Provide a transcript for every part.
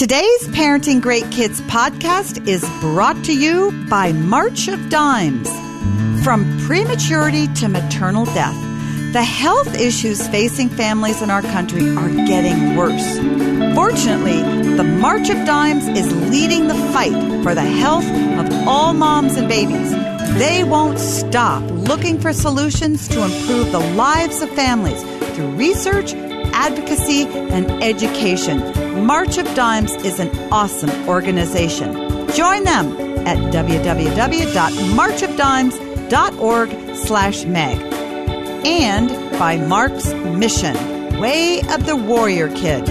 Today's Parenting Great Kids podcast is brought to you by March of Dimes. From prematurity to maternal death, the health issues facing families in our country are getting worse. Fortunately, the March of Dimes is leading the fight for the health of all moms and babies. They won't stop looking for solutions to improve the lives of families through research, advocacy, and education. March of Dimes is an awesome organization. Join them at www.marchofdimes.org/meg. And by Marc's mission, Way of the Warrior Kid.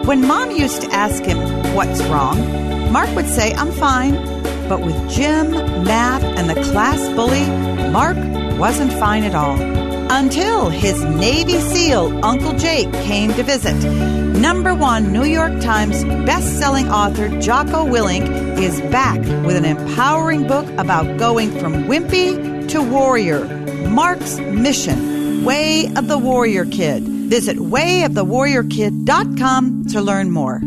When Mom used to ask him, "What's wrong?" Marc would say, "I'm fine." But with gym, math, and the class bully, Marc wasn't fine at all. Until his Navy SEAL, Uncle Jake, came to visit. #1 New York Times bestselling author Jocko Willink is back with an empowering book about going from wimpy to warrior. Marc's mission, Way of the Warrior Kid. Visit WayOfTheWarriorKid.com to learn more.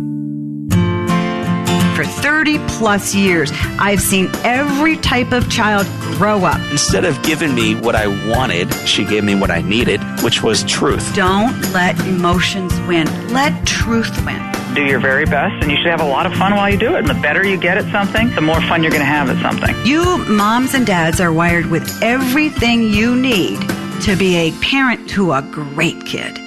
For 30 plus years, I've seen every type of child grow up. Instead of giving me what I wanted, she gave me what I needed, which was truth. Don't let emotions win. Let truth win. Do your very best, and you should have a lot of fun while you do it. And the better you get at something, the more fun you're going to have at something. You moms and dads are wired with everything you need to be a parent to a great kid.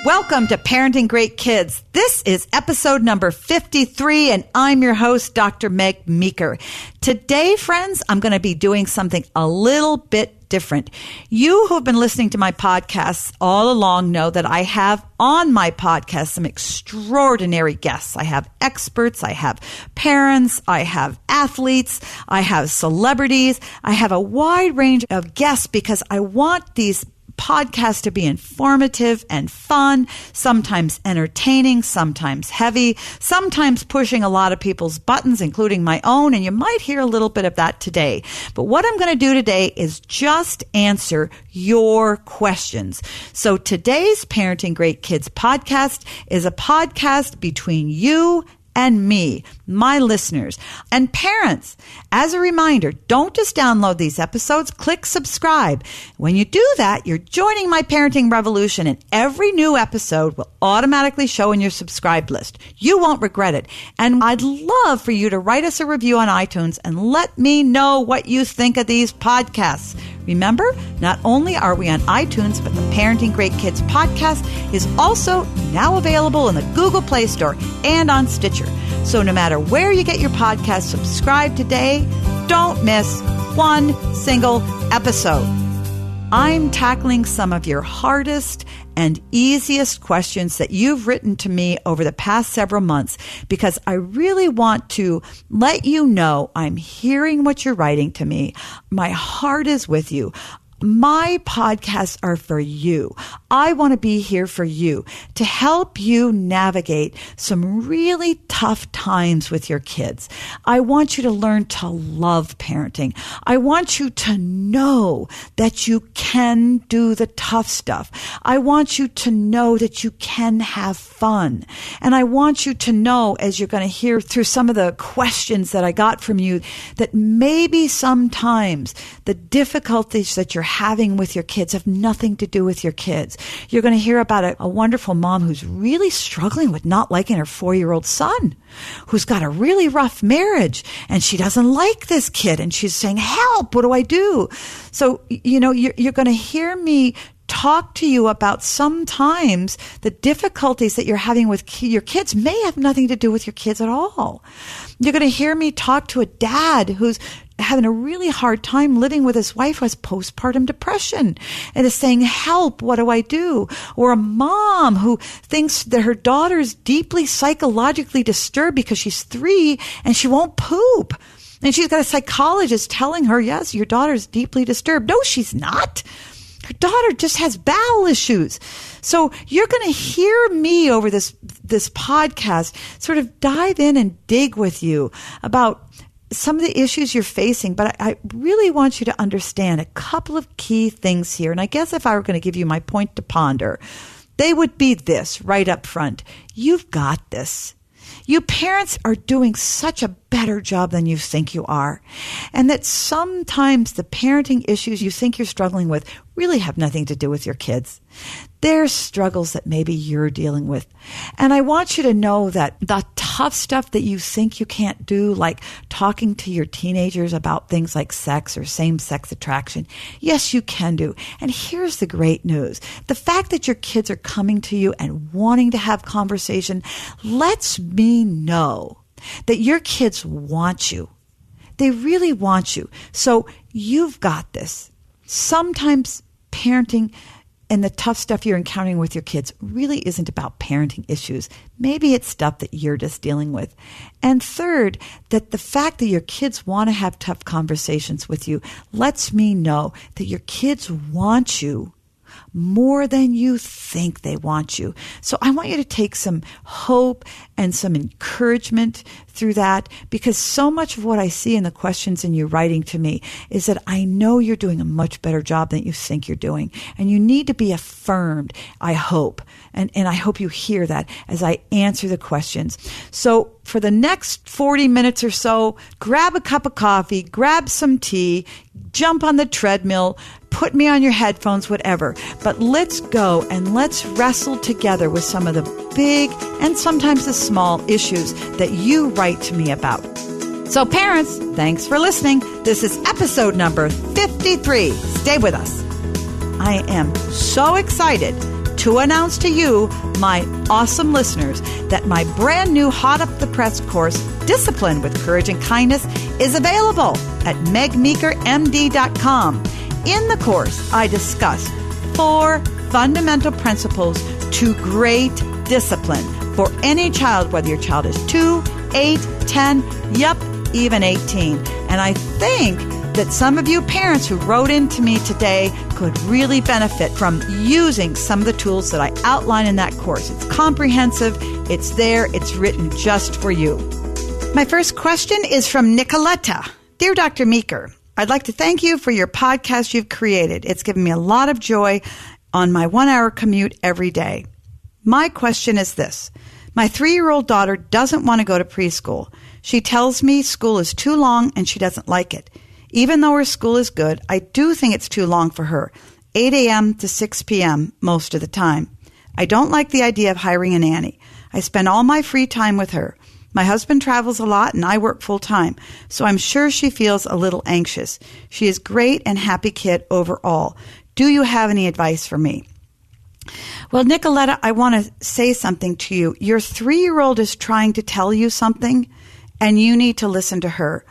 Welcome to Parenting Great Kids. This is episode number 53, and I'm your host, Dr. Meg Meeker. Today, friends, I'm going to be doing something a little bit different. You who have been listening to my podcasts all along know that I have on my podcast some extraordinary guests. I have experts, I have parents, I have athletes, I have celebrities. I have a wide range of guests because I want these podcasts to be informative and fun, sometimes entertaining, sometimes heavy, sometimes pushing a lot of people's buttons, including my own, and you might hear a little bit of that today. But what I'm going to do today is just answer your questions. So today's Parenting Great Kids podcast is a podcast between you and me, my listeners, and parents. As a reminder, don't just download these episodes, click subscribe. When you do that, you're joining my parenting revolution, and every new episode will automatically show in your subscribed list. You won't regret it. And I'd love for you to write us a review on iTunes and let me know what you think of these podcasts. Remember, not only are we on iTunes, but the Parenting Great Kids podcast is also now available in the Google Play Store and on Stitcher. So no matter where you get your podcast, subscribe today. Don't miss one single episode. I'm tackling some of your hardest and easiest questions that you've written to me over the past several months because I really want to let you know I'm hearing what you're writing to me. My heart is with you. My podcasts are for you. I want to be here for you to help you navigate some really tough times with your kids. I want you to learn to love parenting. I want you to know that you can do the tough stuff. I want you to know that you can have fun. And I want you to know, as you're going to hear through some of the questions that I got from you, that maybe sometimes the difficulties that you're having with your kids have nothing to do with your kids. You're going to hear about a wonderful mom who's really struggling with not liking her 4-year-old son, who's got a really rough marriage, and she doesn't like this kid, and she's saying, "Help, what do I do?" So, you're going to hear me talk to you about sometimes the difficulties that you're having with your kids may have nothing to do with your kids at all. You're going to hear me talk to a dad who's having a really hard time living with his wife who has postpartum depression and is saying, "Help, what do I do?" Or a mom who thinks that her daughter's deeply psychologically disturbed because she's 3 and she won't poop. And she's got a psychologist telling her, "Yes, your daughter's deeply disturbed." No, she's not. Her daughter just has bowel issues. So you're going to hear me over this podcast sort of dive in and dig with you about some of the issues you're facing, but I really want you to understand a couple of key things here. And I guess if I were going to give you my point to ponder, they would be this right up front. You've got this. You parents are doing such a better job than you think you are. And that sometimes the parenting issues you think you're struggling with really have nothing to do with your kids. They're struggles that maybe you're dealing with. And I want you to know that the tough stuff that you think you can't do, like talking to your teenagers about things like sex or same-sex attraction, yes, you can do. And here's the great news. The fact that your kids are coming to you and wanting to have conversation lets me know that your kids want you. They really want you. So you've got this. Sometimes parenting and the tough stuff you're encountering with your kids really isn't about parenting issues. Maybe it's stuff that you're just dealing with. And third, that the fact that your kids want to have tough conversations with you lets me know that your kids want you more than you think they want you. So I want you to take some hope and some encouragement through that, because so much of what I see in the questions in you writing to me is that I know you're doing a much better job than you think you're doing. And you need to be affirmed, I hope. And I hope you hear that as I answer the questions. So for the next 40 minutes or so, grab a cup of coffee, grab some tea, jump on the treadmill, put me on your headphones, whatever. But let's go and let's wrestle together with some of the big and sometimes the small issues that you write to me about. So parents, thanks for listening. This is episode number 53. Stay with us. I am so excited to announce to you, my awesome listeners, that my brand new hot up the press course, Discipline with Courage and Kindness, is available at megmeekermd.com. In the course, I discuss 4 fundamental principles to great discipline for any child, whether your child is 2, 8, 10, even 18. And I think that some of you parents who wrote into me today could really benefit from using some of the tools that I outline in that course. It's comprehensive, it's there, it's written just for you. My first question is from Nicoletta. Dear Dr. Meeker, I'd like to thank you for your podcast you've created. It's given me a lot of joy on my 1-hour commute every day. My question is this. My 3-year-old daughter doesn't want to go to preschool. She tells me school is too long and she doesn't like it. Even though her school is good, I do think it's too long for her, 8 a.m. to 6 p.m. most of the time. I don't like the idea of hiring a nanny. I spend all my free time with her. My husband travels a lot and I work full time, so I'm sure she feels a little anxious. She is great and happy kid overall. Do you have any advice for me? Well, Nicoletta, I want to say something to you. Your 3-year-old is trying to tell you something, and you need to listen to her.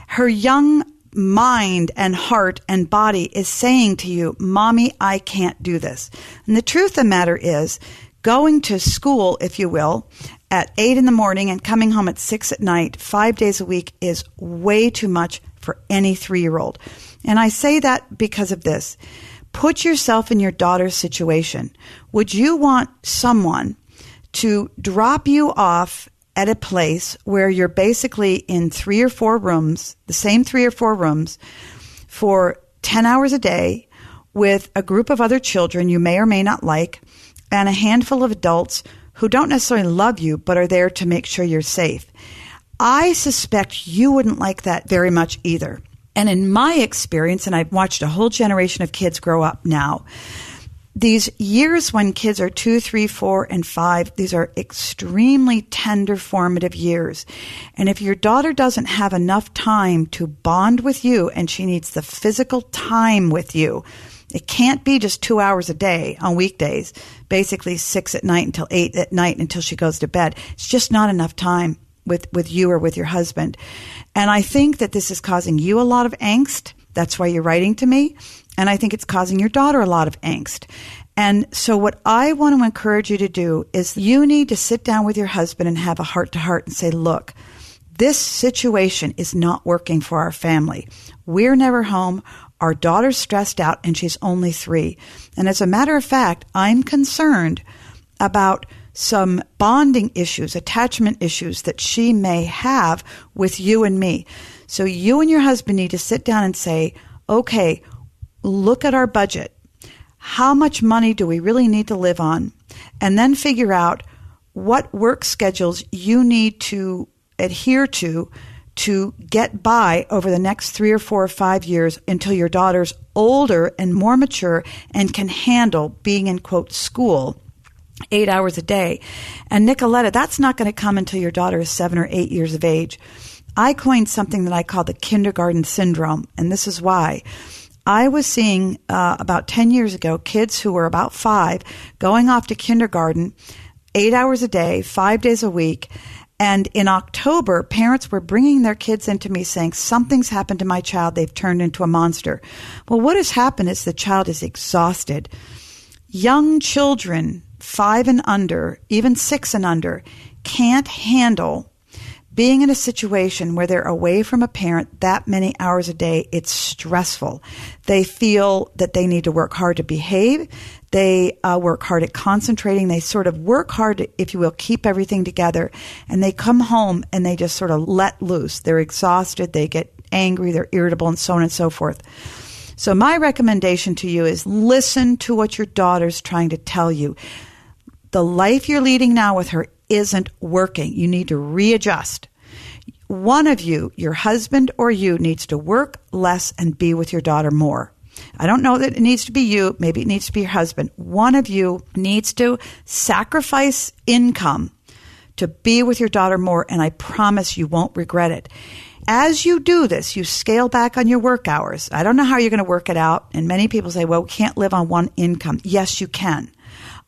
Her young mind and heart and body is saying to you, Mommy, I can't do this. And the truth of the matter is, going to school, if you will, at 8 in the morning and coming home at 6 at night, 5 days a week is way too much for any 3-year-old. And I say that because of this. Put yourself in your daughter's situation. Would you want someone to drop you off at a place where you're basically in 3 or 4 rooms, the same 3 or 4 rooms, for 10 hours a day with a group of other children you may or may not like, and a handful of adults who don't necessarily love you but are there to make sure you're safe? I suspect you wouldn't like that very much either. And in my experience, and I've watched a whole generation of kids grow up now, these years when kids are 2, 3, 4, and 5, these are extremely tender, formative years. And if your daughter doesn't have enough time to bond with you and she needs the physical time with you, it can't be just 2 hours a day on weekdays, basically 6 at night until 8 at night until she goes to bed. It's just not enough time with you or with your husband. And I think that this is causing you a lot of angst. That's why you're writing to me. And I think it's causing your daughter a lot of angst. And so what I want to encourage you to do is you need to sit down with your husband and have a heart-to-heart and say, look, this situation is not working for our family. We're never home. Our daughter's stressed out and she's only 3. And as a matter of fact, I'm concerned about some bonding issues, attachment issues that she may have with you and me. So you and your husband need to sit down and say, okay, look at our budget. How much money do we really need to live on? And then figure out what work schedules you need to adhere to get by over the next 3 or 4 or 5 years until your daughter's older and more mature and can handle being in, quote, school 8 hours a day. And Nicoletta, that's not going to come until your daughter is 7 or 8 years of age. I coined something that I call the kindergarten syndrome, and this is why. I was seeing about 10 years ago kids who were about 5 going off to kindergarten 8 hours a day, 5 days a week. And in October, parents were bringing their kids into me saying, something's happened to my child. They've turned into a monster. Well, what has happened is the child is exhausted. Young children, 5 and under, even 6 and under, can't handle being in a situation where they're away from a parent that many hours a day. It's stressful. They feel that they need to work hard to behave. They work hard at concentrating. They sort of work hard to, if you will, keep everything together. And they come home and they just sort of let loose. They're exhausted. They get angry. They're irritable, and so on and so forth. So my recommendation to you is listen to what your daughter's trying to tell you. The life you're leading now with her isn't working. You need to readjust. One of you, your husband or you, needs to work less and be with your daughter more. I don't know that it needs to be you. Maybe it needs to be your husband. One of you needs to sacrifice income to be with your daughter more, and I promise you won't regret it. As you do this, you scale back on your work hours. I don't know how you're going to work it out, and many people say, well, we can't live on one income. Yes, you can.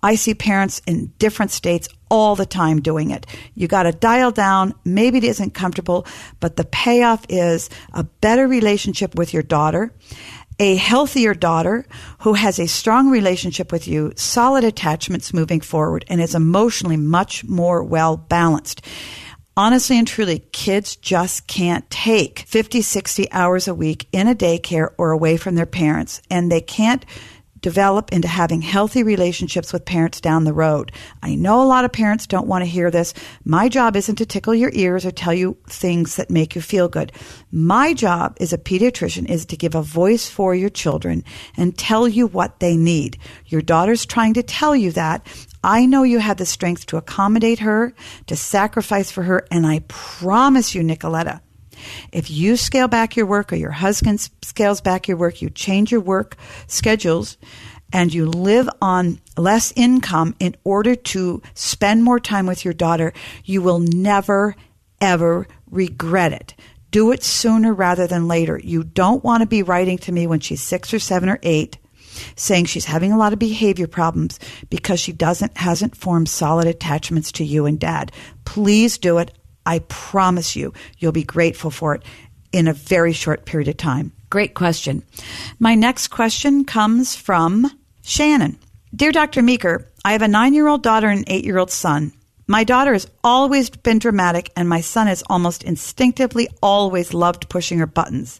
I see parents in different states all the time doing it. You got to dial down. Maybe it isn't comfortable, but the payoff is a better relationship with your daughter, a healthier daughter who has a strong relationship with you, solid attachments moving forward, and is emotionally much more well balanced. Honestly and truly, kids just can't take 50, 60 hours a week in a daycare or away from their parents, and they can't develop into having healthy relationships with parents down the road. I know a lot of parents don't want to hear this. My job isn't to tickle your ears or tell you things that make you feel good. My job as a pediatrician is to give a voice for your children and tell you what they need. Your daughter's trying to tell you that. I know you have the strength to accommodate her, to sacrifice for her, and I promise you, Nicoletta, if you scale back your work or your husband scales back your work, you change your work schedules, and you live on less income in order to spend more time with your daughter, you will never, ever regret it. Do it sooner rather than later. You don't want to be writing to me when she's 6 or 7 or 8 saying she's having a lot of behavior problems because she hasn't formed solid attachments to you and Dad. Please do it. I promise you, you'll be grateful for it in a very short period of time. Great question. My next question comes from Shannon. Dear Dr. Meeker, I have a 9-year-old daughter and an 8-year-old son. My daughter has always been dramatic, and my son has almost instinctively always loved pushing her buttons.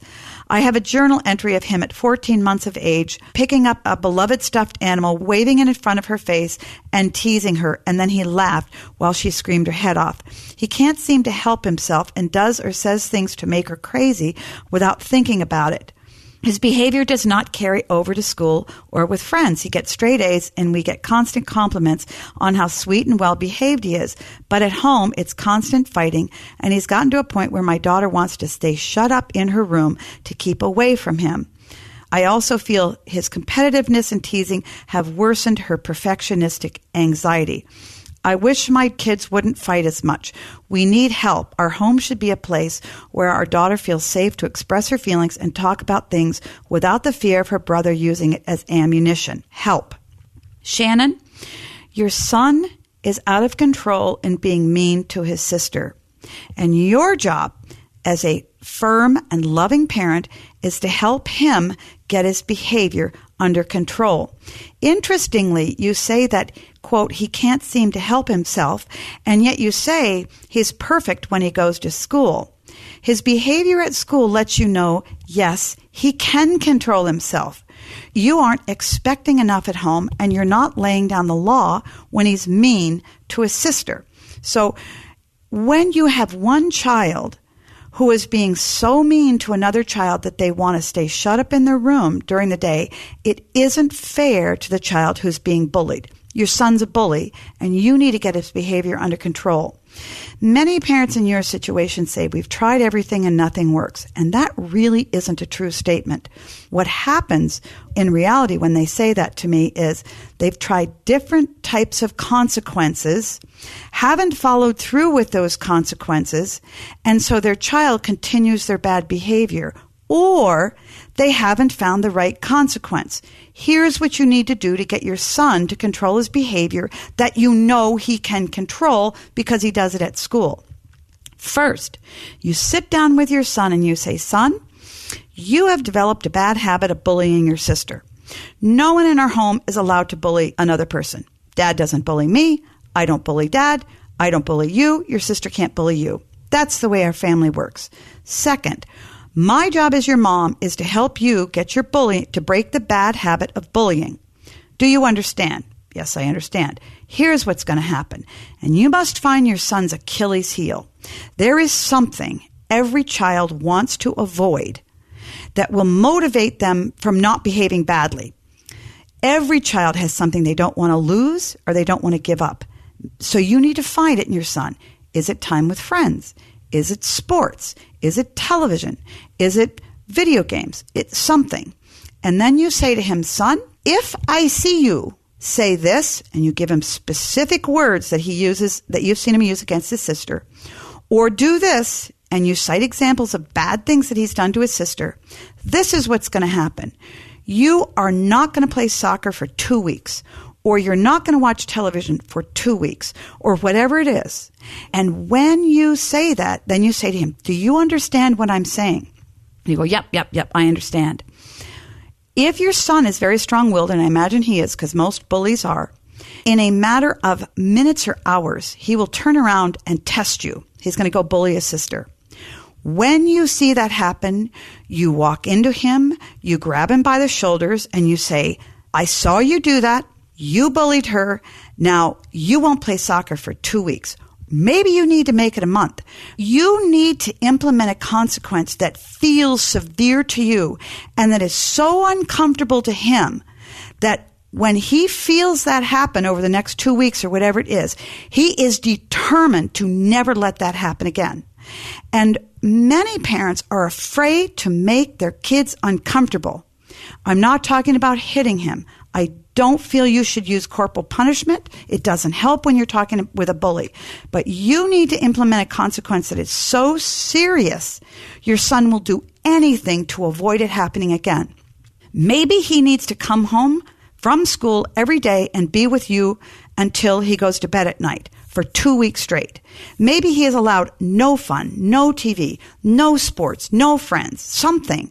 I have a journal entry of him at 14 months of age, picking up a beloved stuffed animal, waving it in front of her face, and teasing her, and then he laughed while she screamed her head off. He can't seem to help himself and does or says things to make her crazy without thinking about it. His behavior does not carry over to school or with friends. He gets straight A's, and we get constant compliments on how sweet and well-behaved he is. But at home, it's constant fighting, and he's gotten to a point where my daughter wants to stay shut up in her room to keep away from him. I also feel his competitiveness and teasing have worsened her perfectionistic anxiety. I wish my kids wouldn't fight as much. We need help. Our home should be a place where our daughter feels safe to express her feelings and talk about things without the fear of her brother using it as ammunition. Help. Shannon, your son is out of control in being mean to his sister. And your job as a firm and loving parent is to help him get his behavior under control. Interestingly, you say that, quote, he can't seem to help himself, and yet you say he's perfect when he goes to school. His behavior at school lets you know, yes, he can control himself. You aren't expecting enough at home, and you're not laying down the law when he's mean to his sister. So when you have one child who is being so mean to another child that they want to stay shut up in their room during the day, it isn't fair to the child who's being bullied. Your son's a bully, and you need to get his behavior under control. Many parents in your situation say, we've tried everything and nothing works. And that really isn't a true statement. What happens in reality when they say that to me is they've tried different types of consequences, haven't followed through with those consequences, and so their child continues their bad behavior. Or they haven't found the right consequence. Here's what you need to do to get your son to control his behavior that you know he can control because he does it at school. First, you sit down with your son and you say, son, you have developed a bad habit of bullying your sister. No one in our home is allowed to bully another person. Dad doesn't bully me. I don't bully Dad. I don't bully you. Your sister can't bully you. That's the way our family works. Second, my job as your mom is to help you get your bully to break the bad habit of bullying. Do you understand? Yes, I understand. Here's what's going to happen. And you must find your son's Achilles heel. There is something every child wants to avoid that will motivate them from not behaving badly. Every child has something they don't want to lose or they don't want to give up. So you need to find it in your son. Is it time with friends? Is it sports? Is it television? Is it video games? It's something. And then you say to him, son, if I see you say this, and you give him specific words that he uses, that you've seen him use against his sister, or do this, and you cite examples of bad things that he's done to his sister, this is what's going to happen. You are not going to play soccer for 2 weeks, or you're not going to watch television for 2 weeks, or whatever it is. And when you say that, then you say to him, do you understand what I'm saying? And you go, yep, I understand. If your son is very strong-willed, and I imagine he is because most bullies are, in a matter of minutes or hours, he will turn around and test you. He's going to go bully his sister. When you see that happen, you walk into him, you grab him by the shoulders, and you say, I saw you do that. You bullied her. Now, you won't play soccer for 2 weeks. Maybe you need to make it a month. You need to implement a consequence that feels severe to you and that is so uncomfortable to him that when he feels that happen over the next 2 weeks or whatever it is, he is determined to never let that happen again. And many parents are afraid to make their kids uncomfortable. I'm not talking about hitting him. I don't feel you should use corporal punishment. It doesn't help when you're talking with a bully. But you need to implement a consequence that is so serious, your son will do anything to avoid it happening again. Maybe he needs to come home from school every day and be with you until he goes to bed at night for 2 weeks straight. Maybe he is allowed no fun, no TV, no sports, no friends, something.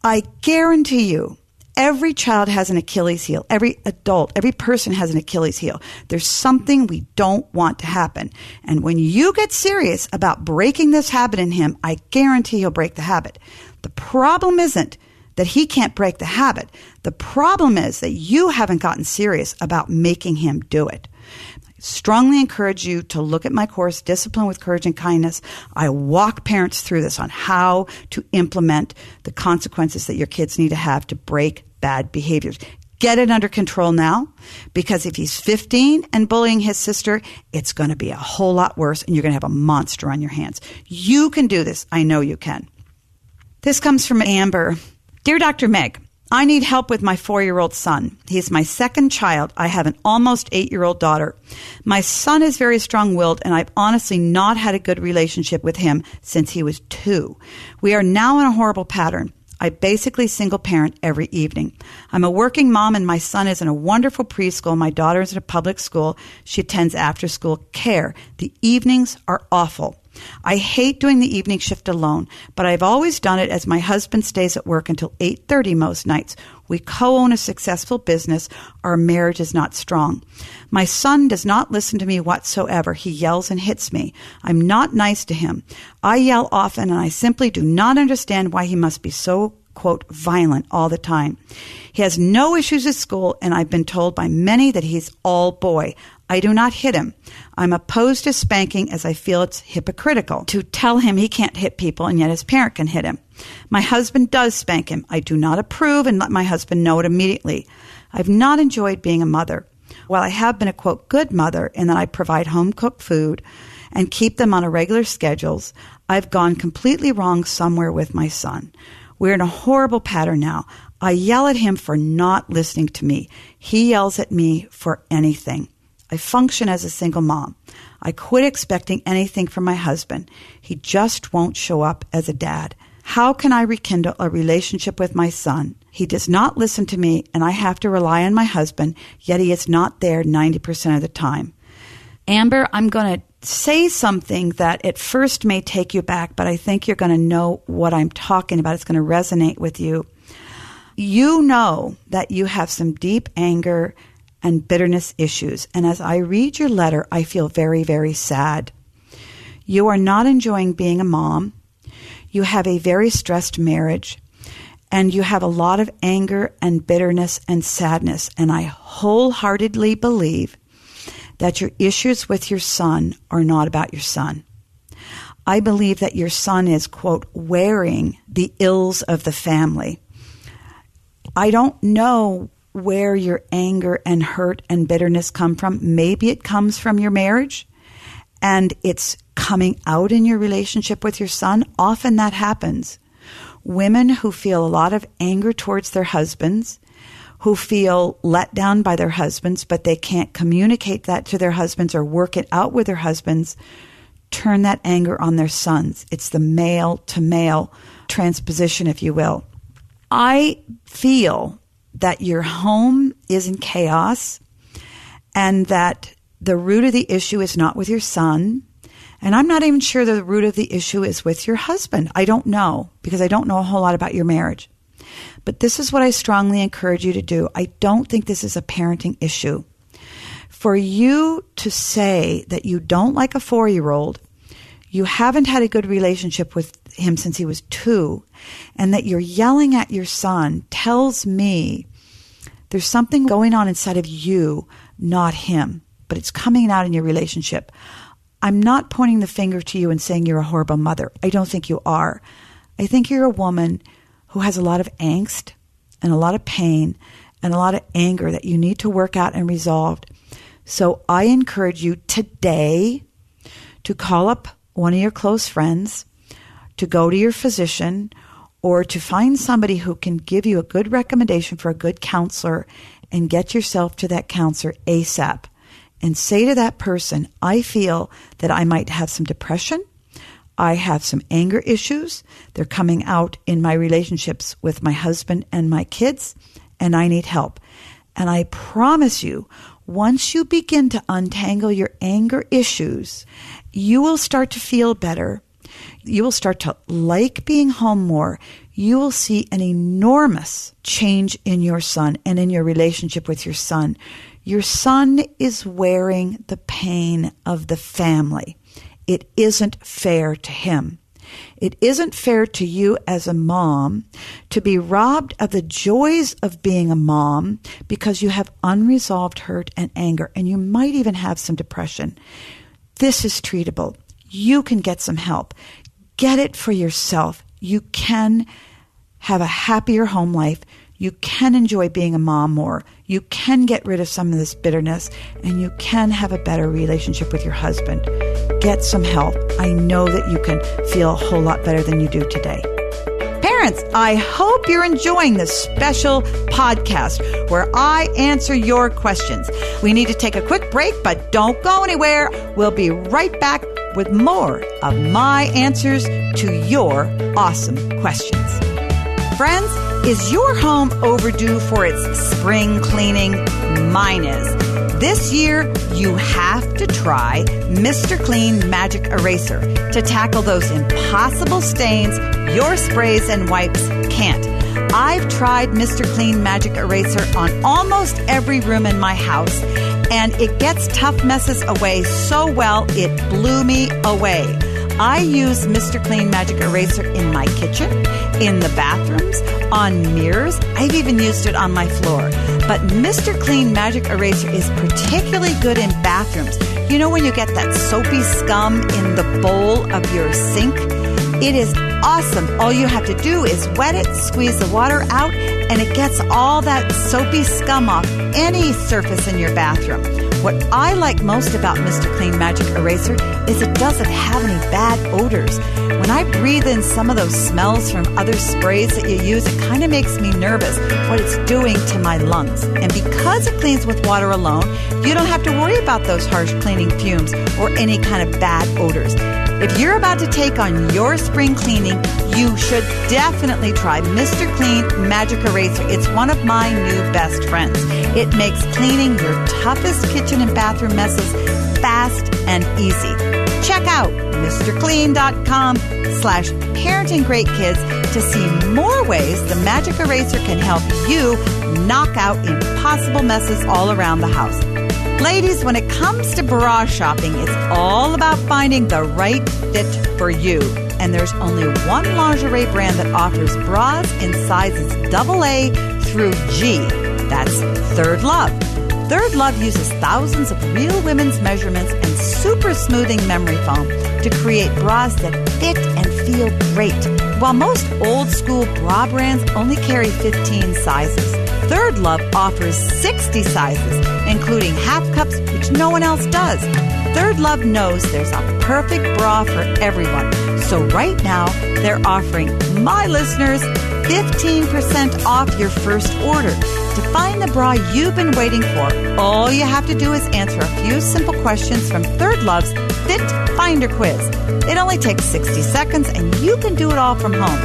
I guarantee you, every child has an Achilles heel. Every adult, every person has an Achilles heel. There's something we don't want to happen. And when you get serious about breaking this habit in him, I guarantee he'll break the habit. The problem isn't that he can't break the habit. The problem is that you haven't gotten serious about making him do it. I strongly encourage you to look at my course, Discipline with Courage and Kindness. I walk parents through this on how to implement the consequences that your kids need to have to break bad behaviors. Get it under control now, because if he's 15 and bullying his sister, it's going to be a whole lot worse, and you're going to have a monster on your hands. You can do this. I know you can. This comes from Amber. Dear Dr. Meg, I need help with my 4-year-old son. He's my second child. I have an almost 8-year-old daughter. My son is very strong-willed, and I've honestly not had a good relationship with him since he was 2. We are now in a horrible pattern. I basically single parent every evening. I'm a working mom, and my son is in a wonderful preschool. My daughter is at a public school. She attends after-school care. The evenings are awful. I hate doing the evening shift alone, but I've always done it as my husband stays at work until 8:30 most nights. We co-own a successful business. Our marriage is not strong. My son does not listen to me whatsoever. He yells and hits me. I'm not nice to him. I yell often, and I simply do not understand why he must be so, quote, violent all the time. He has no issues at school, and I've been told by many that he's all boy. I do not hit him. I'm opposed to spanking as I feel it's hypocritical to tell him he can't hit people and yet his parent can hit him. My husband does spank him. I do not approve and let my husband know it immediately. I've not enjoyed being a mother. While I have been a, quote, good mother in that I provide home-cooked food and keep them on a regular schedules, I've gone completely wrong somewhere with my son. We're in a horrible pattern now. I yell at him for not listening to me. He yells at me for anything. I function as a single mom. I quit expecting anything from my husband. He just won't show up as a dad. How can I rekindle a relationship with my son? He does not listen to me, and I have to rely on my husband, yet he is not there 90% of the time. Amber, I'm going to say something that at first may take you back, but I think you're going to know what I'm talking about. It's going to resonate with you. You know that you have some deep anger and bitterness issues. And as I read your letter, I feel very, very sad. You are not enjoying being a mom. You have a very stressed marriage. And you have a lot of anger and bitterness and sadness. And I wholeheartedly believe that your issues with your son are not about your son. I believe that your son is, quote, wearing the ills of the family. I don't know where your anger and hurt and bitterness come from. Maybe it comes from your marriage and it's coming out in your relationship with your son. Often that happens. Women who feel a lot of anger towards their husbands, who feel let down by their husbands, but they can't communicate that to their husbands or work it out with their husbands, turn that anger on their sons. It's the male to male transposition, if you will. I feel that your home is in chaos and that the root of the issue is not with your son. And I'm not even sure the root of the issue is with your husband. I don't know, because I don't know a whole lot about your marriage. But this is what I strongly encourage you to do. I don't think this is a parenting issue. For you to say that you don't like a 4-year-old, you haven't had a good relationship with him since he was 2, and that you're yelling at your son tells me there's something going on inside of you, not him, but it's coming out in your relationship. I'm not pointing the finger to you and saying you're a horrible mother. I don't think you are. I think you're a woman who has a lot of angst and a lot of pain and a lot of anger that you need to work out and resolve. So I encourage you today to call up one of your close friends, to go to your physician, or to find somebody who can give you a good recommendation for a good counselor and get yourself to that counselor ASAP. And say to that person, I feel that I might have some depression. I have some anger issues. They're coming out in my relationships with my husband and my kids, and I need help. And I promise you, once you begin to untangle your anger issues, you will start to feel better. You will start to like being home more. You will see an enormous change in your son and in your relationship with your son. Your son is wearing the pain of the family. It isn't fair to him. It isn't fair to you as a mom to be robbed of the joys of being a mom because you have unresolved hurt and anger, and you might even have some depression. This is treatable. You can get some help. Get it for yourself. You can have a happier home life. You can enjoy being a mom more. You can get rid of some of this bitterness, and you can have a better relationship with your husband. Get some help. I know that you can feel a whole lot better than you do today. Parents, I hope you're enjoying this special podcast where I answer your questions. We need to take a quick break, but don't go anywhere. We'll be right back with more of my answers to your awesome questions. Friends, is your home overdue for its spring cleaning? Mine is. This year, you have to try Mr. Clean Magic Eraser to tackle those impossible stains your sprays and wipes can't. I've tried Mr. Clean Magic Eraser on almost every room in my house, and it gets tough messes away so well, it blew me away. I use Mr. Clean Magic Eraser in my kitchen, in the bathrooms, on mirrors. I've even used it on my floor. But Mr. Clean Magic Eraser is particularly good in bathrooms. You know when you get that soapy scum in the bowl of your sink? It is awesome. All you have to do is wet it, squeeze the water out, and it gets all that soapy scum off any surface in your bathroom. What I like most about Mr. Clean Magic Eraser is it doesn't have any bad odors. When I breathe in some of those smells from other sprays that you use, it kind of makes me nervous what it's doing to my lungs. And because it cleans with water alone, you don't have to worry about those harsh cleaning fumes or any kind of bad odors. If you're about to take on your spring cleaning, you should definitely try Mr. Clean Magic Eraser. It's one of my new best friends. It makes cleaning your toughest kitchen and bathroom messes fast and easy. Check out MrClean.com/parentinggreatkids to see more ways the Magic Eraser can help you knock out impossible messes all around the house. Ladies, when it comes to bra shopping, it's all about finding the right fit for you. And there's only one lingerie brand that offers bras in sizes AA through G. That's Third Love. Third Love uses thousands of real women's measurements and super smoothing memory foam to create bras that fit and feel great. While most old school bra brands only carry 15 sizes, Third Love offers 60 sizes, including half cups, which no one else does. Third Love knows there's a perfect bra for everyone. So right now, they're offering my listeners 15% off your first order. To find the bra you've been waiting for, all you have to do is answer a few simple questions from Third Love's Fit Finder Quiz. It only takes 60 seconds, and you can do it all from home.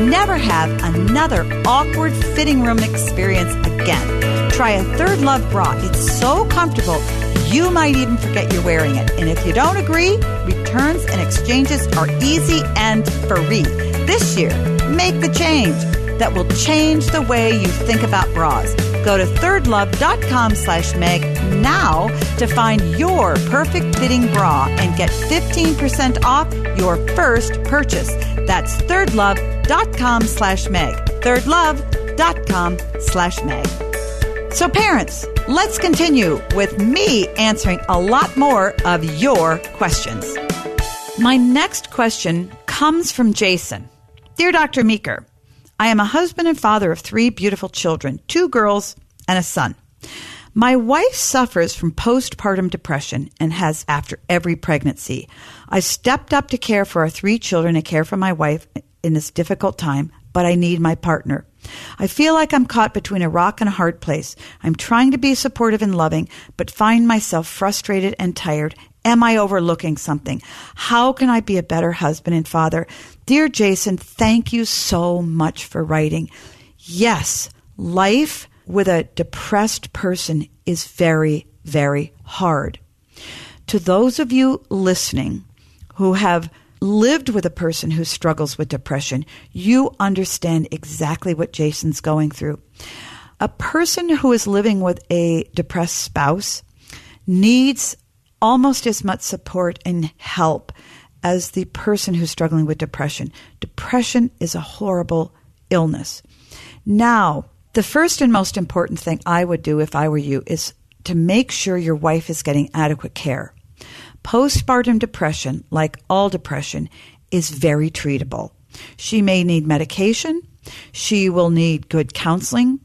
Never have another awkward fitting room experience again. Try a Third Love bra. It's so comfortable, you might even forget you're wearing it. And if you don't agree, returns and exchanges are easy and free. This year, make the change that will change the way you think about bras. Go to thirdlove.com/Meg now to find your perfect fitting bra and get 15% off your first purchase. That's thirdlove.com/Meg. thirdlove.com/Meg. So parents, let's continue with me answering a lot more of your questions. My next question comes from Jason. Dear Dr. Meeker, I am a husband and father of 3 beautiful children, 2 girls and a son. My wife suffers from postpartum depression and has after every pregnancy. I stepped up to care for our 3 children and care for my wife in this difficult time, but I need my partner. I feel like I'm caught between a rock and a hard place. I'm trying to be supportive and loving, but find myself frustrated and tired. Am I overlooking something? How can I be a better husband and father? Dear Jason, thank you so much for writing. Yes, life with a depressed person is very, very hard. To those of you listening who have lived with a person who struggles with depression, you understand exactly what Jason's going through. A person who is living with a depressed spouse needs almost as much support and help as the person who's struggling with depression. Depression is a horrible illness. Now, the first and most important thing I would do if I were you is to make sure your wife is getting adequate care. Postpartum depression, like all depression, is very treatable. She may need medication. She will need good counseling.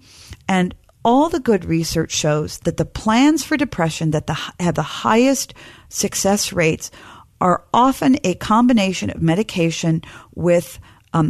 And all the good research shows that the plans for depression that have the highest success rates are often a combination of medication with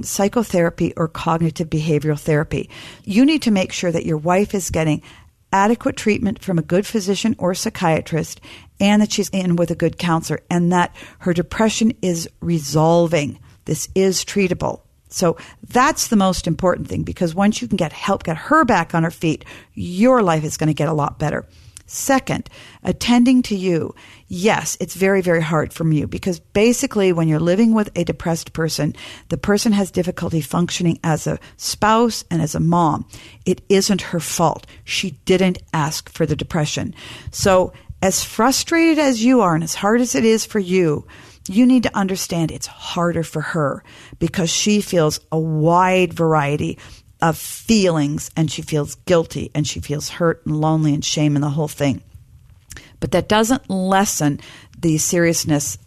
psychotherapy or cognitive behavioral therapy. You need to make sure that your wife is getting adequate treatment from a good physician or psychiatrist, and that she's in with a good counselor, and that her depression is resolving. This is treatable. So that's the most important thing, because once you can get her back on her feet, your life is going to get a lot better. Second, attending to you. Yes, it's very, very hard from you, because basically when you're living with a depressed person, the person has difficulty functioning as a spouse and as a mom. It isn't her fault. She didn't ask for the depression. So as frustrated as you are and as hard as it is for you, you need to understand it's harder for her, because she feels a wide variety of feelings, and she feels guilty, and she feels hurt and lonely and shame and the whole thing. But that doesn't lessen the seriousness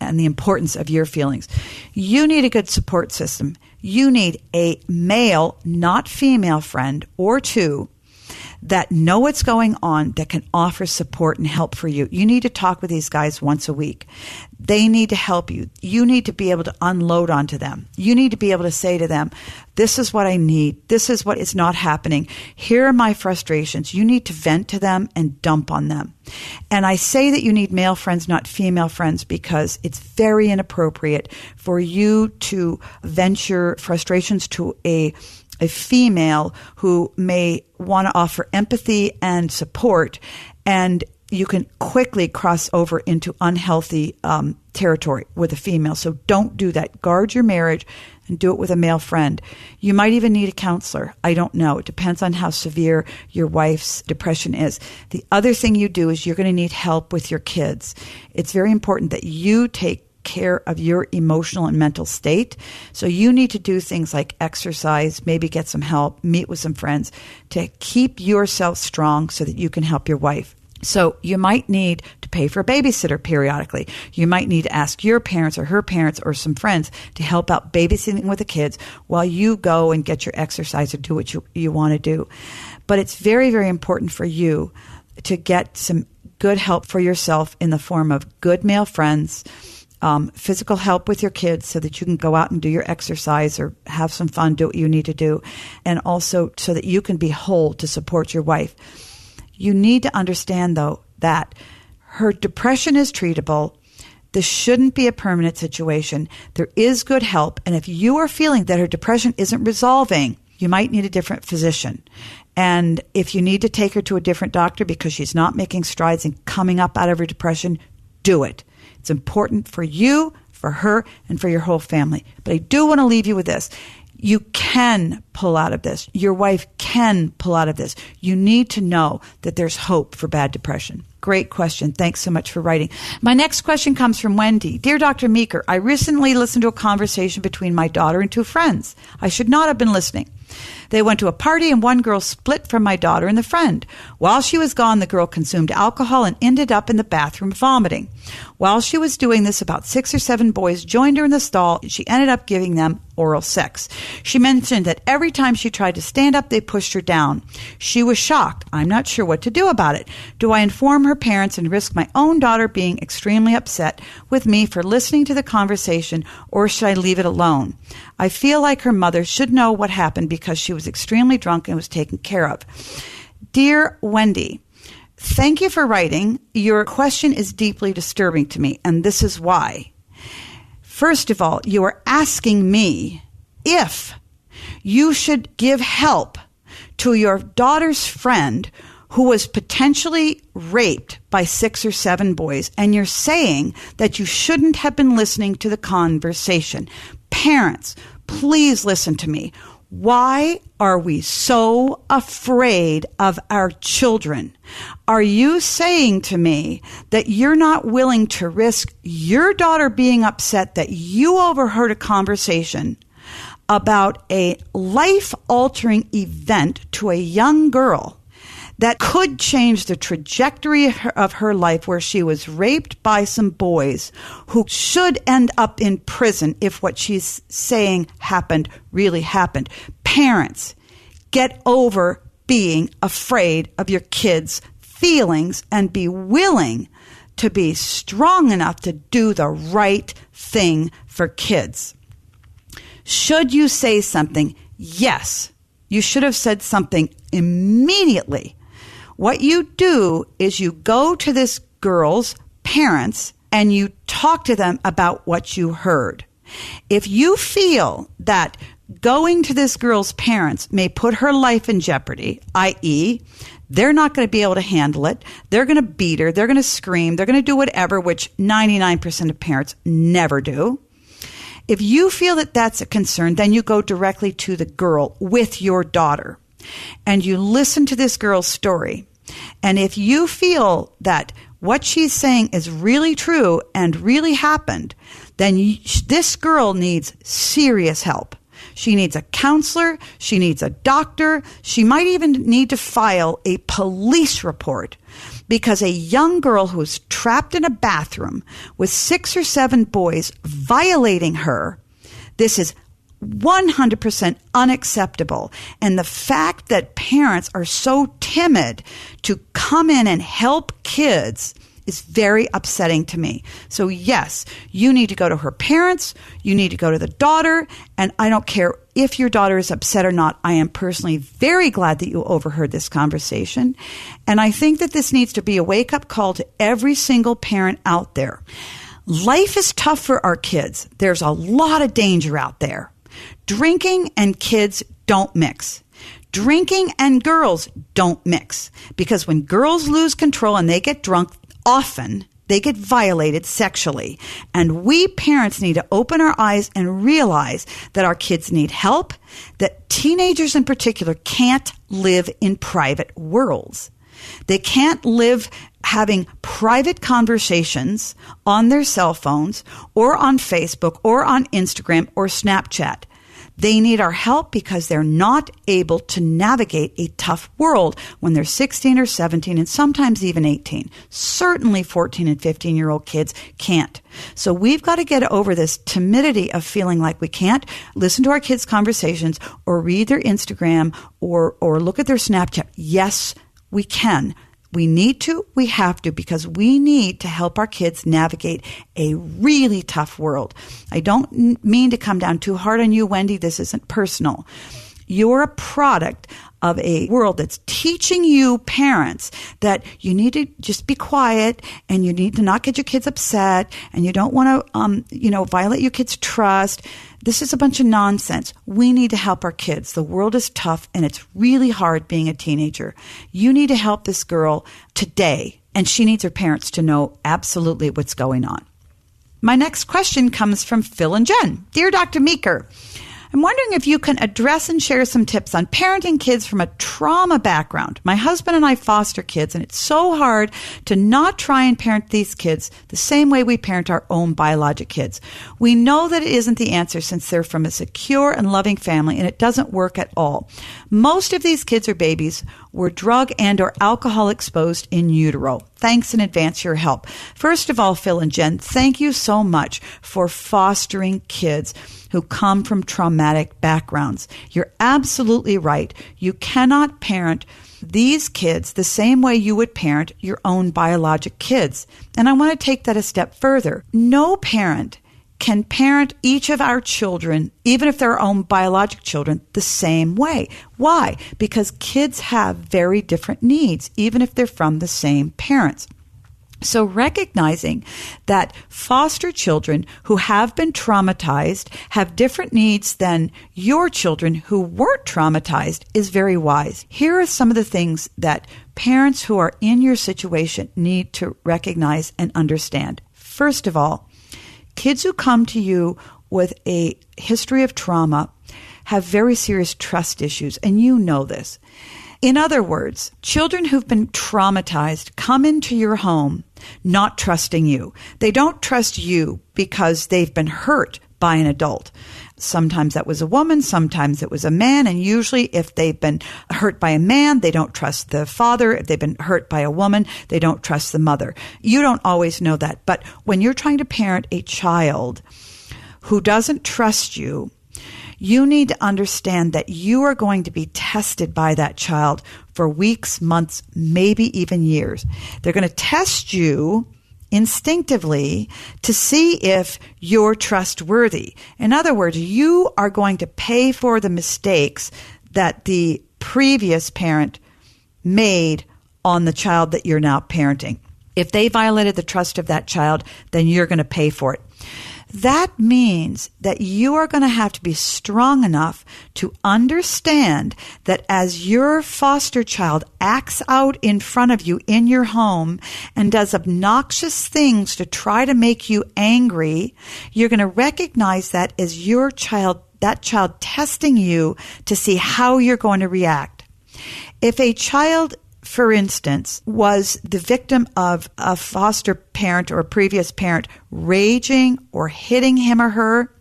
and the importance of your feelings. You need a good support system. You need a male, not female friend or two that know what's going on, that can offer support and help for you. You need to talk with these guys once a week. They need to help you. You need to be able to unload onto them. You need to be able to say to them, this is what I need. This is what is not happening. Here are my frustrations. You need to vent to them and dump on them. And I say that you need male friends, not female friends, because it's very inappropriate for you to vent your frustrations to a female who may want to offer empathy and support, and you can quickly cross over into unhealthy territory with a female. So don't do that. Guard your marriage and do it with a male friend. You might even need a counselor. I don't know. It depends on how severe your wife's depression is. The other thing you do is you're going to need help with your kids. It's very important that you take care of your emotional and mental state. So you need to do things like exercise, maybe get some help, meet with some friends to keep yourself strong so that you can help your wife. So you might need to pay for a babysitter periodically. You might need to ask your parents or her parents or some friends to help out babysitting with the kids while you go and get your exercise or do what you want to do. But it's very, very important for you to get some good help for yourself in the form of good male friends, physical help with your kids so that you can go out and do your exercise or have some fun, do what you need to do, and also so that you can be whole to support your wife. You need to understand, though, that her depression is treatable. This shouldn't be a permanent situation. There is good help, and if you are feeling that her depression isn't resolving, you might need a different physician. And if you need to take her to a different doctor because she's not making strides in coming up out of her depression, do it. It's important for you, for her, and for your whole family. But I do want to leave you with this. You can pull out of this. Your wife can pull out of this. You need to know that there's hope for bad depression. Great question. Thanks so much for writing. My next question comes from Wendy. Dear Dr. Meeker, I recently listened to a conversation between my daughter and two friends. I should not have been listening. They went to a party and one girl split from my daughter and the friend. While she was gone, the girl consumed alcohol and ended up in the bathroom vomiting. While she was doing this, about 6 or 7 boys joined her in the stall, and she ended up giving them oral sex. She mentioned that every time she tried to stand up, they pushed her down. She was shocked. I'm not sure what to do about it. Do I inform her parents and risk my own daughter being extremely upset with me for listening to the conversation, or should I leave it alone? I feel like her mother should know what happened because she was extremely drunk and was taken care of. Dear Wendy, thank you for writing. Your question is deeply disturbing to me, and this is why. First of all, you are asking me if you should give help to your daughter's friend who was potentially raped by 6 or 7 boys, and you're saying that you shouldn't have been listening to the conversation. Parents, please listen to me. Why are we so afraid of our children? Are you saying to me that you're not willing to risk your daughter being upset that you overheard a conversation about a life-altering event to a young girl that could change the trajectory of her life, where she was raped by some boys who should end up in prison if what she's saying happened really happened? Parents, get over being afraid of your kids' feelings and be willing to be strong enough to do the right thing for kids. Should you say something? Yes, you should have said something immediately. What you do is you go to this girl's parents and you talk to them about what you heard. If you feel that going to this girl's parents may put her life in jeopardy, i.e., they're not going to be able to handle it, they're going to beat her, they're going to scream, they're going to do whatever, which 99% of parents never do. If you feel that that's a concern, then you go directly to the girl with your daughter and you listen to this girl's story. And if you feel that what she's saying is really true and really happened, then this girl needs serious help. She needs a counselor. She needs a doctor. She might even need to file a police report because a young girl who's trapped in a bathroom with 6 or 7 boys violating her, this is 100% unacceptable. And the fact that parents are so timid to come in and help kids is very upsetting to me. So yes, you need to go to her parents, you need to go to the daughter, and I don't care if your daughter is upset or not. I am personally very glad that you overheard this conversation. And I think that this needs to be a wake-up call to every single parent out there. Life is tough for our kids. There's a lot of danger out there. Drinking and kids don't mix. Drinking and girls don't mix. Because when girls lose control and they get drunk, often they get violated sexually. And we parents need to open our eyes and realize that our kids need help, that teenagers in particular can't live in private worlds. They can't live having private conversations on their cell phones or on Facebook or on Instagram or Snapchat. They need our help because they're not able to navigate a tough world when they're 16 or 17 and sometimes even 18. Certainly 14 and 15-year-old kids can't. So we've got to get over this timidity of feeling like we can't listen to our kids' conversations or read their Instagram or look at their Snapchat. Yes, we can. We need to, we have to, because we need to help our kids navigate a really tough world. I don't mean to come down too hard on you, Wendy. This isn't personal. You're a product of a world that's teaching you parents that you need to just be quiet and you need to not get your kids upset and you don't want to, violate your kids' trust. This is a bunch of nonsense. We need to help our kids. The world is tough and it's really hard being a teenager. You need to help this girl today, and she needs her parents to know absolutely what's going on. My next question comes from Phil and Jen. Dear Dr. Meeker, I'm wondering if you can address and share some tips on parenting kids from a trauma background. My husband and I foster kids, and it's so hard to not try and parent these kids the same way we parent our own biologic kids. We know that it isn't the answer since they're from a secure and loving family, and it doesn't work at all. Most of these kids or babies were drug and or alcohol exposed in utero. Thanks in advance for your help. First of all, Phil and Jen, thank you so much for fostering kids who come from traumatic backgrounds. You're absolutely right. You cannot parent these kids the same way you would parent your own biologic kids. And I want to take that a step further. No parent can parent each of our children, even if they're our own biologic children, the same way. Why? Because kids have very different needs, even if they're from the same parents. So recognizing that foster children who have been traumatized have different needs than your children who weren't traumatized is very wise. Here are some of the things that parents who are in your situation need to recognize and understand. First of all, kids who come to you with a history of trauma have very serious trust issues, and you know this. In other words, children who've been traumatized come into your home not trusting you. They don't trust you because they've been hurt by an adult. Sometimes that was a woman, sometimes it was a man, and usually if they've been hurt by a man, they don't trust the father. If they've been hurt by a woman, they don't trust the mother. You don't always know that, but when you're trying to parent a child who doesn't trust you, you need to understand that you are going to be tested by that child for weeks, months, maybe even years. They're going to test you instinctively to see if you're trustworthy. In other words, you are going to pay for the mistakes that the previous parent made on the child that you're now parenting. If they violated the trust of that child, then you're going to pay for it. That means that you are going to have to be strong enough to understand that as your foster child acts out in front of you in your home and does obnoxious things to try to make you angry, you're going to recognize that as your child, that child testing you to see how you're going to react. If a child for instance, was the victim of a foster parent or a previous parent raging or hitting him or her,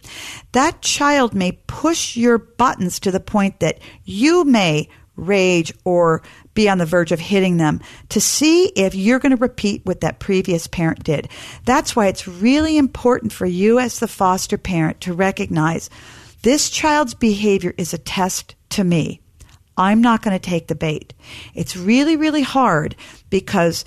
that child may push your buttons to the point that you may rage or be on the verge of hitting them to see if you're going to repeat what that previous parent did. That's why it's really important for you as the foster parent to recognize this child's behavior is a test to me. I'm not going to take the bait. It's really, really hard because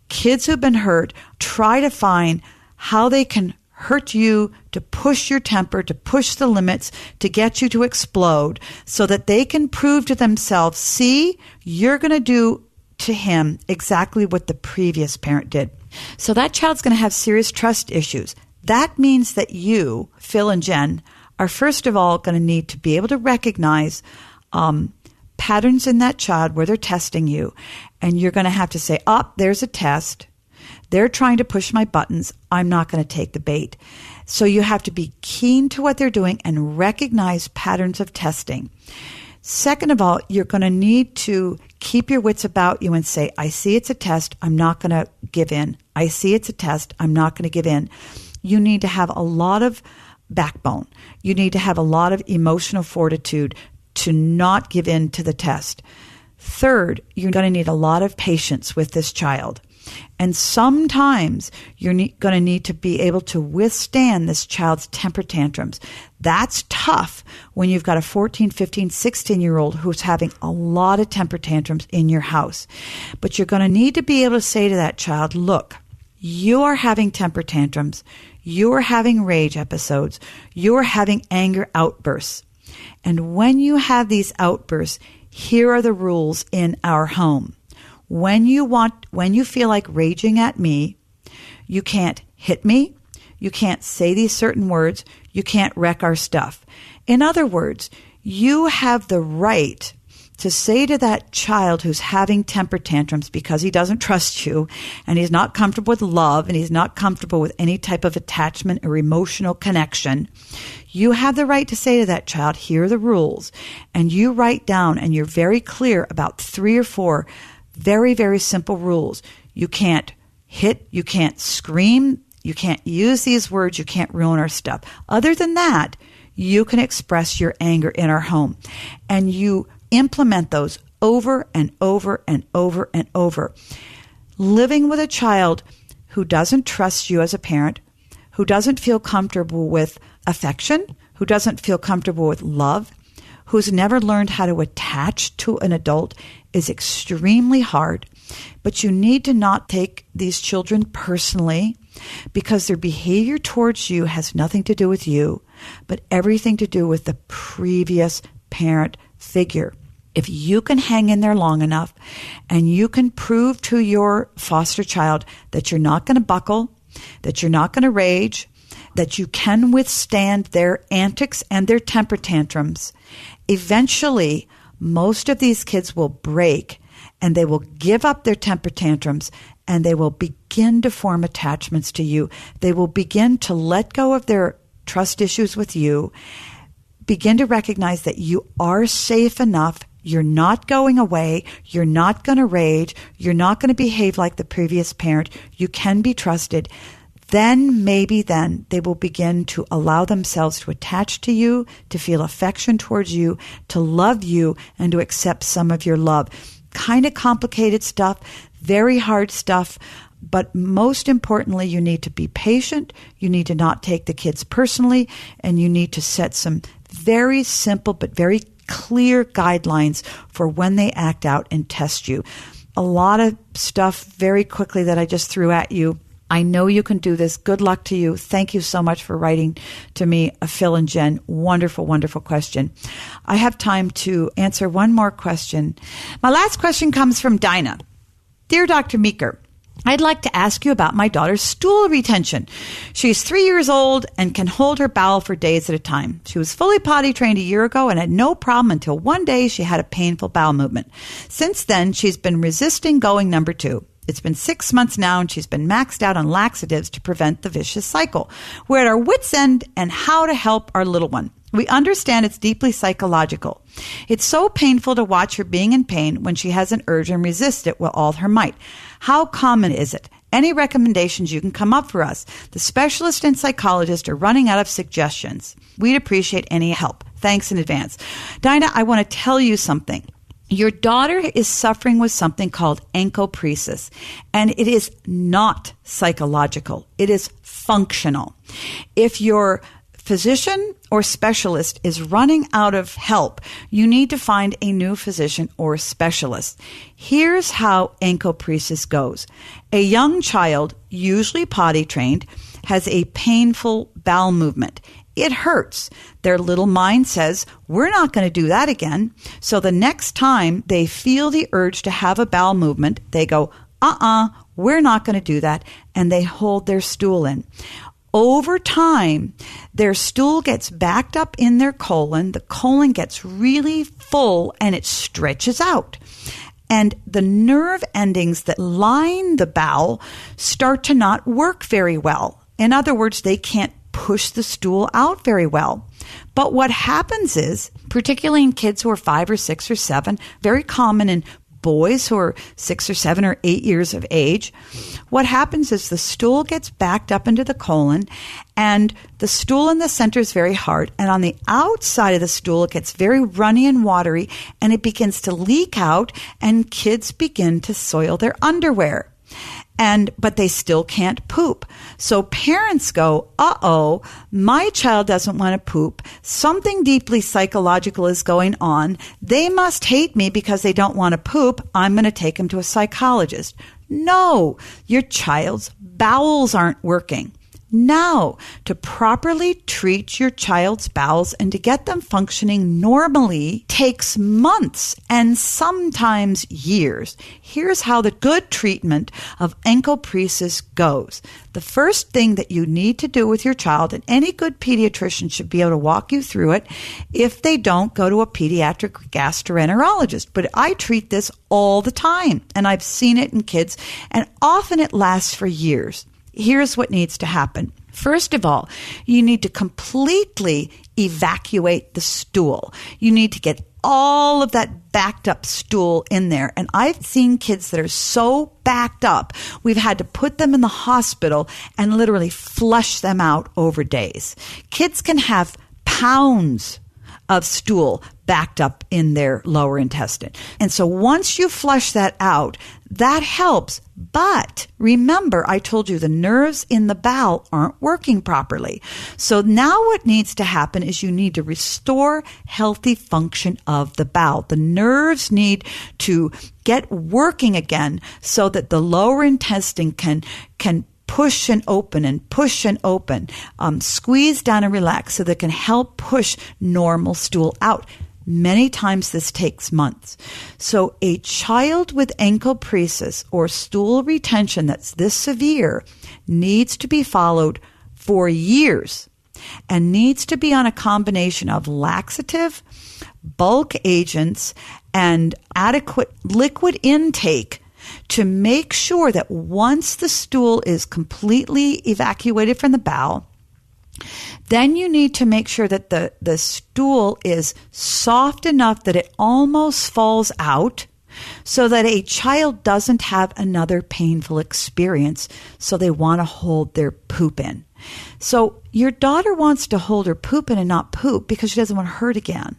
kids who've been hurt try to find how they can hurt you, to push your temper, to push the limits, to get you to explode so that they can prove to themselves, see, you're going to do to him exactly what the previous parent did. So that child's going to have serious trust issues. That means that you, Phil and Jen, are first of all going to need to be able to recognize patterns in that child where they're testing you. And you're going to have to say, there's a test. They're trying to push my buttons. I'm not going to take the bait. So you have to be keen to what they're doing and recognize patterns of testing. Second of all, you're going to need to keep your wits about you and say, I see it's a test. I'm not going to give in. I see it's a test. I'm not going to give in. You need to have a lot of backbone. You need to have a lot of emotional fortitude to not give in to the test. Third, you're going to need a lot of patience with this child. And sometimes you're going to need to be able to withstand this child's temper tantrums. That's tough when you've got a 14, 15, 16-year-old who's having a lot of temper tantrums in your house. But you're going to need to be able to say to that child, look, you are having temper tantrums. You are having rage episodes. You are having anger outbursts. And when you have these outbursts, here are the rules in our home. When you feel like raging at me, you can't hit me, you can't say these certain words, you can't wreck our stuff. In other words, you have the right to say to that child who's having temper tantrums because he doesn't trust you and he's not comfortable with love and he's not comfortable with any type of attachment or emotional connection, you have the right to say to that child, here are the rules. And you write down and you're very clear about 3 or 4 very, very simple rules. You can't hit, you can't scream, you can't use these words, you can't ruin our stuff. Other than that, you can express your anger in our home. And you implement those over and over and over and over. Living with a child who doesn't trust you as a parent, who doesn't feel comfortable with affection, who doesn't feel comfortable with love, who's never learned how to attach to an adult is extremely hard. But you need to not take these children personally because their behavior towards you has nothing to do with you, but everything to do with the previous parent figure. If you can hang in there long enough and you can prove to your foster child that you're not going to buckle, that you're not going to rage, that you can withstand their antics and their temper tantrums, eventually most of these kids will break and they will give up their temper tantrums and they will begin to form attachments to you. They will begin to let go of their trust issues with you, begin to recognize that you are safe enough. You're not going away. You're not going to rage. You're not going to behave like the previous parent. You can be trusted. Then, maybe then, they will begin to allow themselves to attach to you, to feel affection towards you, to love you, and to accept some of your love. Kind of complicated stuff, very hard stuff, but most importantly, you need to be patient. You need to not take the kids personally, and you need to set some very simple but very clear guidelines for when they act out and test you. A lot of stuff very quickly that I just threw at you. I know you can do this. Good luck to you. Thank you so much for writing to me, Phil and Jen. Wonderful, wonderful question. I have time to answer one more question. My last question comes from Dinah. Dear Dr. Meeker, I'd like to ask you about my daughter's stool retention. She's 3 years old and can hold her bowel for days at a time. She was fully potty trained a year ago and had no problem until one day she had a painful bowel movement. Since then, she's been resisting going number 2. It's been 6 months now, and she's been maxed out on laxatives to prevent the vicious cycle. We're at our wits' end and how to help our little one. We understand it's deeply psychological. It's so painful to watch her being in pain when she has an urge and resist it with all her might. How common is it? Any recommendations you can come up for us? The specialist and psychologist are running out of suggestions. We'd appreciate any help. Thanks in advance. Dinah, I want to tell you something. Your daughter is suffering with something called encopresis, and it is not psychological. It is functional. If your physician or specialist is running out of help, you need to find a new physician or specialist. Here's how encopresis goes. A young child, usually potty trained, has a painful bowel movement. It hurts. Their little mind says, we're not going to do that again. So the next time they feel the urge to have a bowel movement, they go, we're not going to do that. And they hold their stool in. Over time, their stool gets backed up in their colon. The colon gets really full and it stretches out. And the nerve endings that line the bowel start to not work very well. In other words, they can't push the stool out very well. But what happens is, particularly in kids who are 5 or 6 or 7, very common in boys who are 6 or 7 or 8 years of age, what happens is the stool gets backed up into the colon, and the stool in the center is very hard, and on the outside of the stool it gets very runny and watery, and it begins to leak out, and kids begin to soil their underwear. But they still can't poop. So parents go, my child doesn't want to poop. Something deeply psychological is going on. They must hate me because they don't want to poop. I'm going to take them to a psychologist. No, your child's bowels aren't working. Now, to properly treat your child's bowels and to get them functioning normally takes months and sometimes years. Here's how the good treatment of encopresis goes. The first thing that you need to do with your child, and any good pediatrician should be able to walk you through it. If they don't, go to a pediatric gastroenterologist. But I treat this all the time, and I've seen it in kids, and often it lasts for years. Here's what needs to happen. First of all, you need to completely evacuate the stool. You need to get all of that backed up stool in there. And I've seen kids that are so backed up, we've had to put them in the hospital and literally flush them out over days. Kids can have pounds of stool backed up in their lower intestine. And so once you flush that out, that helps. But remember, I told you the nerves in the bowel aren't working properly. So now what needs to happen is you need to restore healthy function of the bowel. The nerves need to get working again so that the lower intestine can push and open, squeeze down and relax so that can help push normal stool out. Many times this takes months. So a child with encopresis or stool retention that's this severe needs to be followed for years and needs to be on a combination of laxative, bulk agents, and adequate liquid intake to make sure that once the stool is completely evacuated from the bowel, then you need to make sure that the stool is soft enough that it almost falls out so that a child doesn't have another painful experience, so they want to hold their poop in. So your daughter wants to hold her poop in and not poop because she doesn't want to hurt again.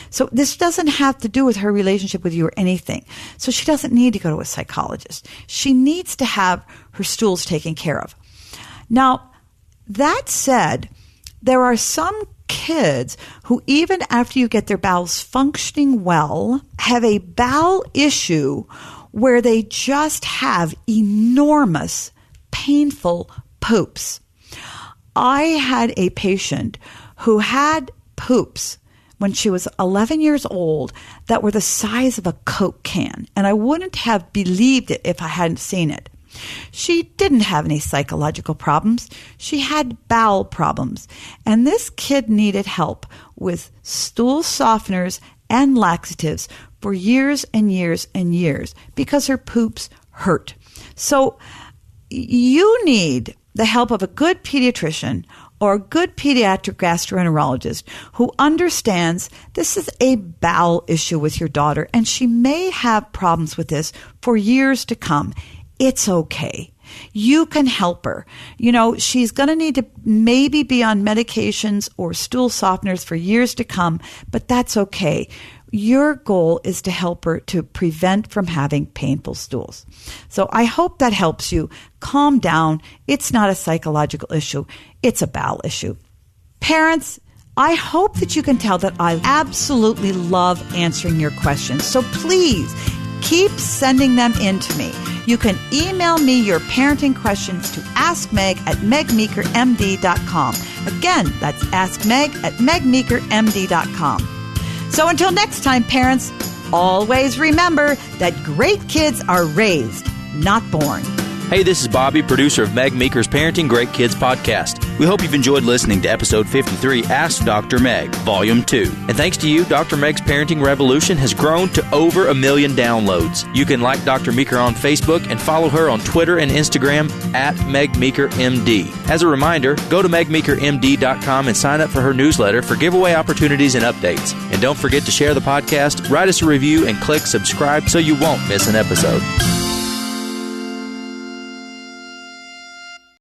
So this doesn't have to do with her relationship with you or anything. So she doesn't need to go to a psychologist. She needs to have her stools taken care of. Now, that said, there are some kids who, even after you get their bowels functioning well, have a bowel issue where they just have enormous, painful poops. I had a patient who had poops when she was 11 years old that were the size of a Coke can, and I wouldn't have believed it if I hadn't seen it. She didn't have any psychological problems. She had bowel problems. And this kid needed help with stool softeners and laxatives for years and years and years because her poops hurt. So you need the help of a good pediatrician or a good pediatric gastroenterologist who understands this is a bowel issue with your daughter and she may have problems with this for years to come, it's okay. You can help her. She's going to need to maybe be on medications or stool softeners for years to come, but that's okay. Your goal is to help her to prevent from having painful stools. So I hope that helps you. Calm down. It's not a psychological issue. It's a bowel issue. Parents, I hope that you can tell that I absolutely love answering your questions. So please keep sending them in to me. You can email me your parenting questions to askmeg@megmeekermd.com. Again, that's askmeg@megmeekermd.com. So until next time, parents, always remember that great kids are raised, not born. Hey, this is Bobby, producer of Meg Meeker's Parenting Great Kids podcast. We hope you've enjoyed listening to episode 53, Ask Dr. Meg, Volume 2. And thanks to you, Dr. Meg's Parenting Revolution has grown to over 1 million downloads. You can like Dr. Meeker on Facebook and follow her on Twitter and Instagram @MegMeekerMD. As a reminder, go to MegMeekerMD.com and sign up for her newsletter for giveaway opportunities and updates. And don't forget to share the podcast, write us a review, and click subscribe so you won't miss an episode.